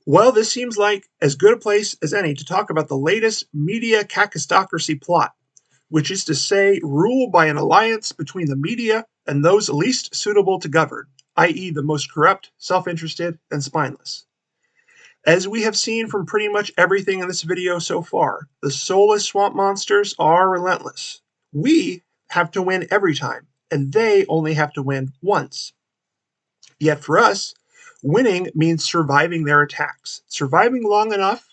Well, this seems like as good a place as any to talk about the latest media-kakistocracy plot, which is to say, rule by an alliance between the media and those least suitable to govern, i.e., the most corrupt, self-interested, and spineless. As we have seen from pretty much everything in this video so far, the soulless swamp monsters are relentless. We have to win every time, and they only have to win once. Yet for us, winning means surviving their attacks, surviving long enough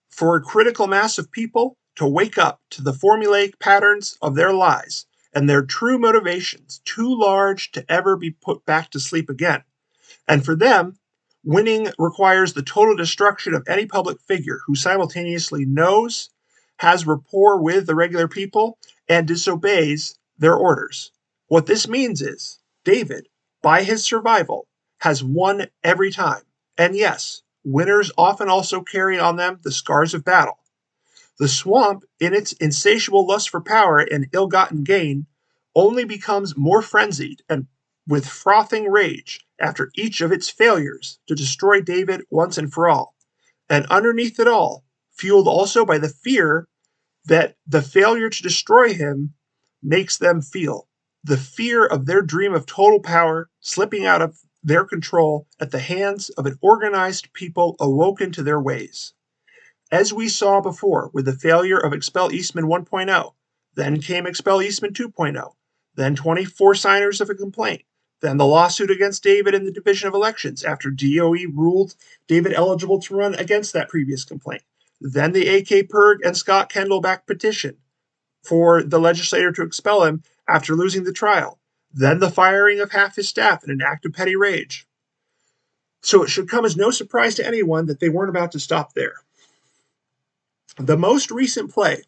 for a critical mass of people to wake up to the formulaic patterns of their lies and their true motivations, too large to ever be put back to sleep again. And for them, winning requires the total destruction of any public figure who simultaneously knows, has rapport with the regular people, and disobeys their orders. What this means is David, by his survival, has won every time. And yes, winners often also carry on them the scars of battle. The swamp, in its insatiable lust for power and ill-gotten gain, only becomes more frenzied and with frothing rage after each of its failures to destroy David once and for all. And underneath it all, fueled also by the fear that the failure to destroy him makes them feel, the fear of their dream of total power slipping out of their control at the hands of an organized people awoken to their ways. As we saw before with the failure of Expel Eastman 1.0, then came Expel Eastman 2.0, then 24 signers of a complaint, then the lawsuit against David in the Division of Elections after DOE ruled David eligible to run against that previous complaint, then the AK Purg and Scott Kendall backed petition for the legislator to expel him after losing the trial, then the firing of half his staff in an act of petty rage. So it should come as no surprise to anyone that they weren't about to stop there. The most recent play,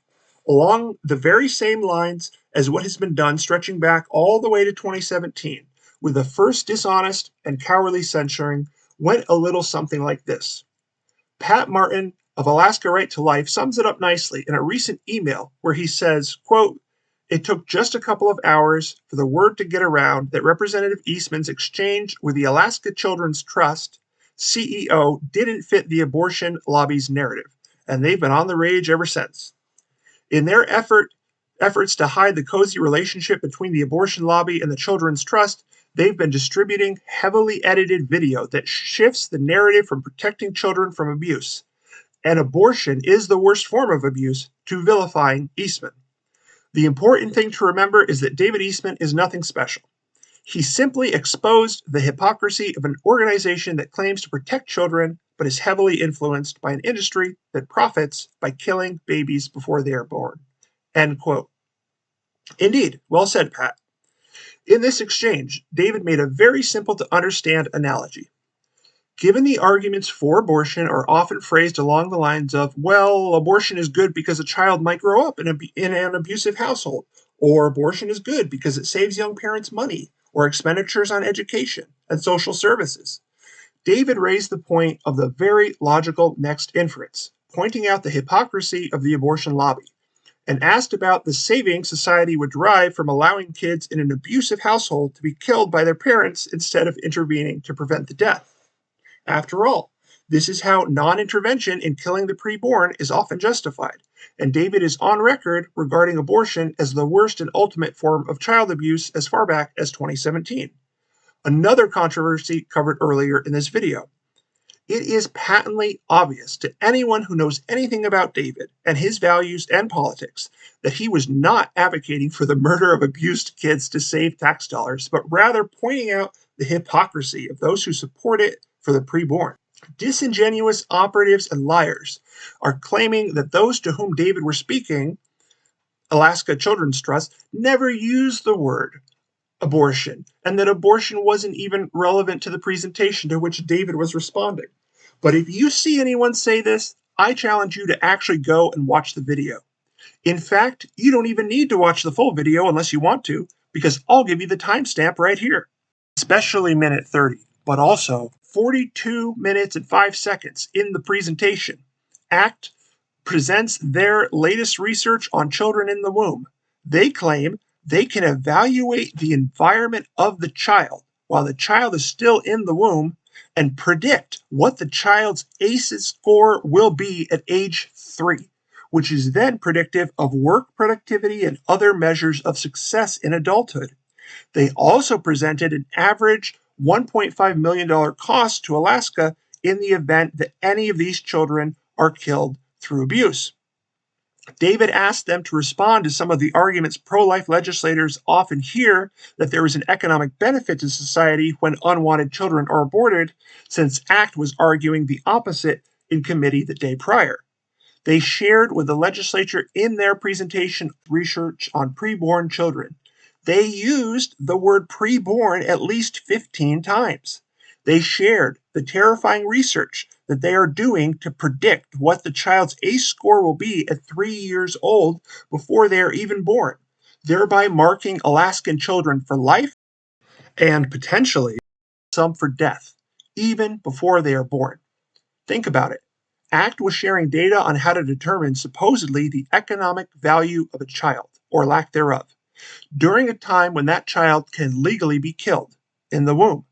along the very same lines as what has been done stretching back all the way to 2017, with the first dishonest and cowardly censuring, went a little something like this. Pat Martin of Alaska Right to Life sums it up nicely in a recent email where he says, quote, "It took just a couple of hours for the word to get around that Representative Eastman's exchange with the Alaska Children's Trust CEO didn't fit the abortion lobby's narrative, and they've been on the rage ever since. In their efforts to hide the cozy relationship between the abortion lobby and the Children's Trust, they've been distributing heavily edited video that shifts the narrative from protecting children from abuse, and abortion is the worst form of abuse, to vilifying Eastman. The important thing to remember is that David Eastman is nothing special. He simply exposed the hypocrisy of an organization that claims to protect children but is heavily influenced by an industry that profits by killing babies before they are born." End quote. Indeed, well said, Pat. In this exchange, David made a very simple to understand analogy. Given the arguments for abortion are often phrased along the lines of, well, abortion is good because a child might grow up in an abusive household, or abortion is good because it saves young parents money or expenditures on education and social services. David raised the point of the very logical next inference, pointing out the hypocrisy of the abortion lobby, and asked about the savings society would derive from allowing kids in an abusive household to be killed by their parents instead of intervening to prevent the death. After all, this is how non-intervention in killing the preborn is often justified, and David is on record regarding abortion as the worst and ultimate form of child abuse as far back as 2017. Another controversy covered earlier in this video. It is patently obvious to anyone who knows anything about David and his values and politics that he was not advocating for the murder of abused kids to save tax dollars, but rather pointing out the hypocrisy of those who support it for the preborn. Disingenuous operatives and liars are claiming that those to whom David were speaking, Alaska Children's Trust, never used the word abortion, and that abortion wasn't even relevant to the presentation to which David was responding. But if you see anyone say this, I challenge you to actually go and watch the video. In fact, you don't even need to watch the full video unless you want to, because I'll give you the timestamp right here. Especially minute 30, but also 42 minutes and 5 seconds in the presentation. ACT presents their latest research on children in the womb. They claim they can evaluate the environment of the child while the child is still in the womb and predict what the child's ACEs score will be at age 3, which is then predictive of work productivity and other measures of success in adulthood. They also presented an average $1.5 million cost to Alaska in the event that any of these children are killed through abuse. David asked them to respond to some of the arguments pro-life legislators often hear that there is an economic benefit to society when unwanted children are aborted, since ACT was arguing the opposite in committee the day prior. They shared with the legislature in their presentation research on preborn children. They used the word preborn at least 15 times. They shared the terrifying research that they are doing to predict what the child's ACE score will be at 3 years old before they are even born, thereby marking Alaskan children for life and potentially some for death, even before they are born. Think about it. ACT was sharing data on how to determine supposedly the economic value of a child, or lack thereof, during a time when that child can legally be killed in the womb.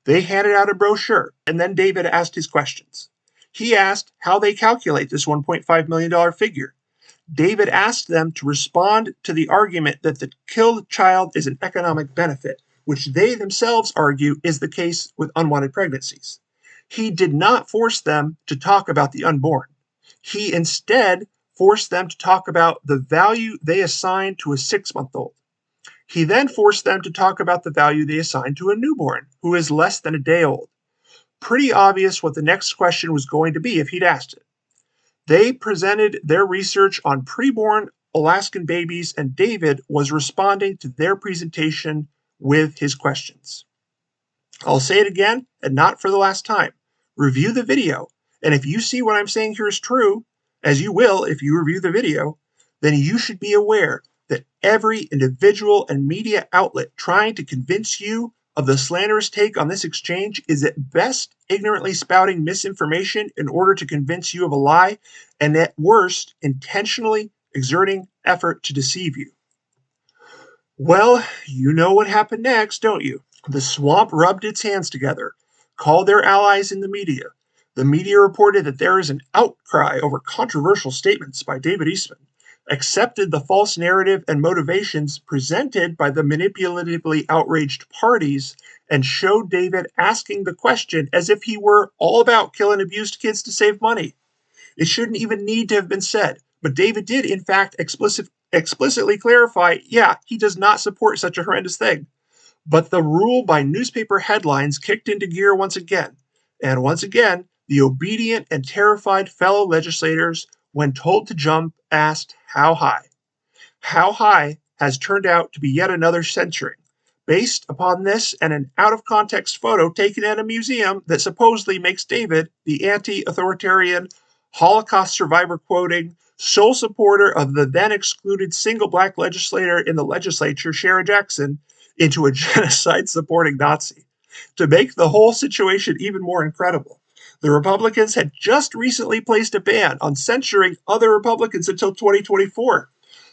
They handed out a brochure, and then David asked his questions. He asked how they calculate this $1.5 million figure. David asked them to respond to the argument that the killed child is an economic benefit, which they themselves argue is the case with unwanted pregnancies. He did not force them to talk about the unborn. He instead forced them to talk about the value they assign to a 6-month-old. He then forced them to talk about the value they assign to a newborn, who is less than a day old. Pretty obvious what the next question was going to be if he'd asked it. They presented their research on preborn Alaskan babies, and David was responding to their presentation with his questions. I'll say it again, and not for the last time. Review the video, and if you see what I'm saying here is true, as you will if you review the video, then you should be aware that every individual and media outlet trying to convince you of the slanderous take on this exchange is at best ignorantly spouting misinformation in order to convince you of a lie, and at worst, intentionally exerting effort to deceive you. Well, you know what happened next, don't you? The swamp rubbed its hands together, called their allies in the media. The media reported that there is an outcry over controversial statements by David Eastman, accepted the false narrative and motivations presented by the manipulatively outraged parties, and showed David asking the question as if he were all about killing abused kids to save money. It shouldn't even need to have been said, but David did, in fact, explicitly clarify, he does not support such a horrendous thing. But the rule by newspaper headlines kicked into gear once again. And once again, the obedient and terrified fellow legislators, when told to jump, asked, how high? How high has turned out to be yet another censoring, based upon this and an out-of-context photo taken at a museum that supposedly makes David the anti-authoritarian, Holocaust survivor-quoting, sole supporter of the then-excluded single black legislator in the legislature, Shara Jackson, into a genocide-supporting Nazi. To make the whole situation even more incredible, the Republicans had just recently placed a ban on censoring other Republicans until 2024.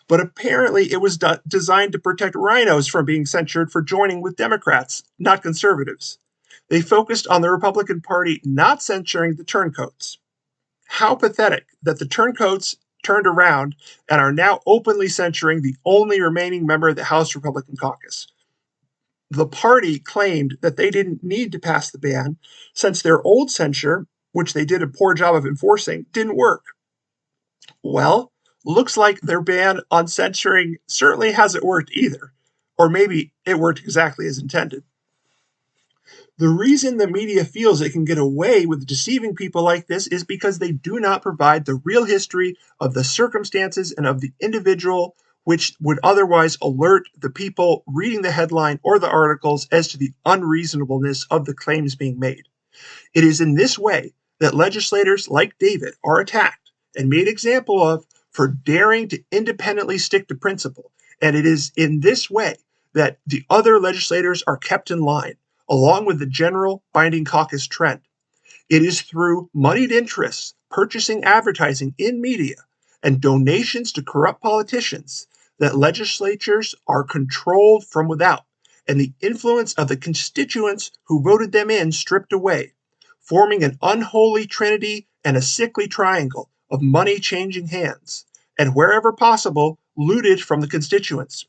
But apparently it was designed to protect rhinos from being censured for joining with Democrats, not conservatives. They focused on the Republican Party not censoring the turncoats. How pathetic that the turncoats turned around and are now openly censuring the only remaining member of the House Republican caucus. The party claimed that they didn't need to pass the ban since their old censure, which they did a poor job of enforcing, didn't work. Well, looks like their ban on censoring certainly hasn't worked either. Or maybe it worked exactly as intended. The reason the media feels it can get away with deceiving people like this is because they do not provide the real history of the circumstances and of the individual, which would otherwise alert the people reading the headline or the articles as to the unreasonableness of the claims being made. It is in this way that legislators like David are attacked and made example of for daring to independently stick to principle. And it is in this way that the other legislators are kept in line, along with the general binding caucus trend. It is through moneyed interests purchasing advertising in media and donations to corrupt politicians that legislatures are controlled from without, and the influence of the constituents who voted them in stripped away, forming an unholy trinity and a sickly triangle of money changing hands, and wherever possible, looted from the constituents.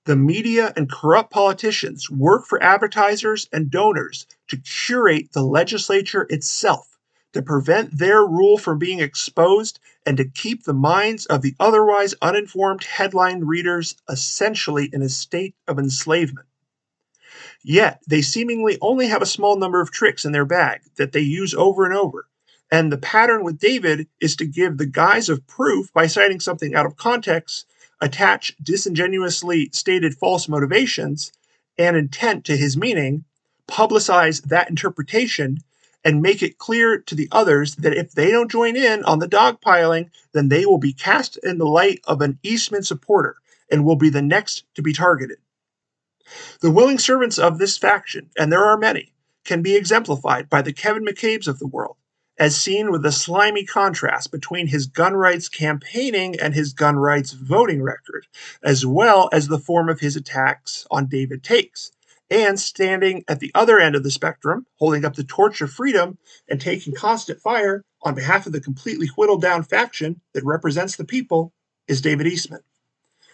The media and corrupt politicians work for advertisers and donors to curate the legislature itself, to prevent their rule from being exposed, and to keep the minds of the otherwise uninformed headline readers essentially in a state of enslavement. Yet, they seemingly only have a small number of tricks in their bag that they use over and over. And the pattern with David is to give the guise of proof by citing something out of context, attach disingenuously stated false motivations and intent to his meaning, publicize that interpretation, and make it clear to the others that if they don't join in on the dogpiling, then they will be cast in the light of an Eastman supporter and will be the next to be targeted. The willing servants of this faction, and there are many, can be exemplified by the Kevin McCabe's of the world, as seen with the slimy contrast between his gun rights campaigning and his gun rights voting record, as well as the form of his attacks on David Takes, and standing at the other end of the spectrum, holding up the torch of freedom and taking constant fire on behalf of the completely whittled down faction that represents the people, is David Eastman.